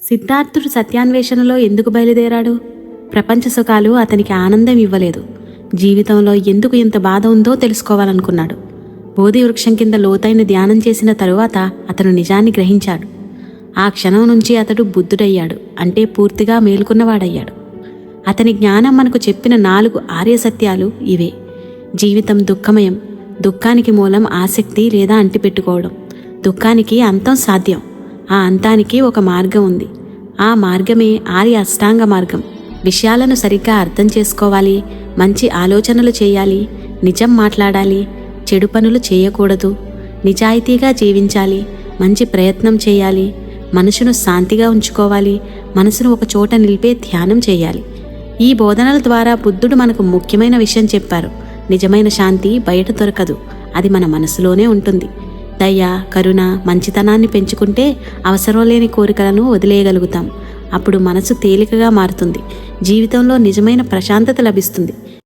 సిద్ధార్థుడు సత్యాన్వేషణలో ఎందుకు బయలుదేరాడు? ప్రపంచ సుఖాలు అతనికి ఆనందం ఇవ్వలేదు. జీవితంలో ఎందుకు ఇంత బాధ ఉందో తెలుసుకోవాలనుకున్నాడు. బోధి వృక్షం కింద లోతైన ధ్యానం చేసిన తరువాత అతను నిజాన్ని గ్రహించాడు. ఆ క్షణం నుంచి అతడు బుద్ధుడయ్యాడు, అంటే పూర్తిగా మేలుకున్నవాడయ్యాడు. అతని జ్ఞానం మనకు చెప్పిన 4 ఆర్య సత్యాలు ఇవే. జీవితం దుఃఖమయం. దుఃఖానికి మూలం ఆసక్తి లేదా అంటిపెట్టుకోవడం. దుఃఖానికి అంతం సాధ్యం. ఆ అంతానికి ఒక మార్గం ఉంది. ఆ మార్గమే ఆర్య అష్టాంగ మార్గం. విషయాలను సరిగ్గా అర్థం చేసుకోవాలి, మంచి ఆలోచనలు చేయాలి, నిజం మాట్లాడాలి, చెడు పనులు చేయకూడదు, నిజాయితీగా జీవించాలి, మంచి ప్రయత్నం చేయాలి, మనసును శాంతిగా ఉంచుకోవాలి, మనసును ఒక చోట నిలిపే ధ్యానం చేయాలి. ఈ బోధనల ద్వారా బుద్ధుడు మనకు ముఖ్యమైన విషయం చెప్పారు. నిజమైన శాంతి బయట దొరకదు, అది మన మనసులోనే ఉంటుంది. దయ, కరుణ, మంచితనాన్ని పెంచుకుంటే అవసరం లేని కోరికలను వదిలేయగలుగుతాం. అప్పుడు మనసు తేలికగా మారుతుంది. జీవితంలో నిజమైన ప్రశాంతత లభిస్తుంది.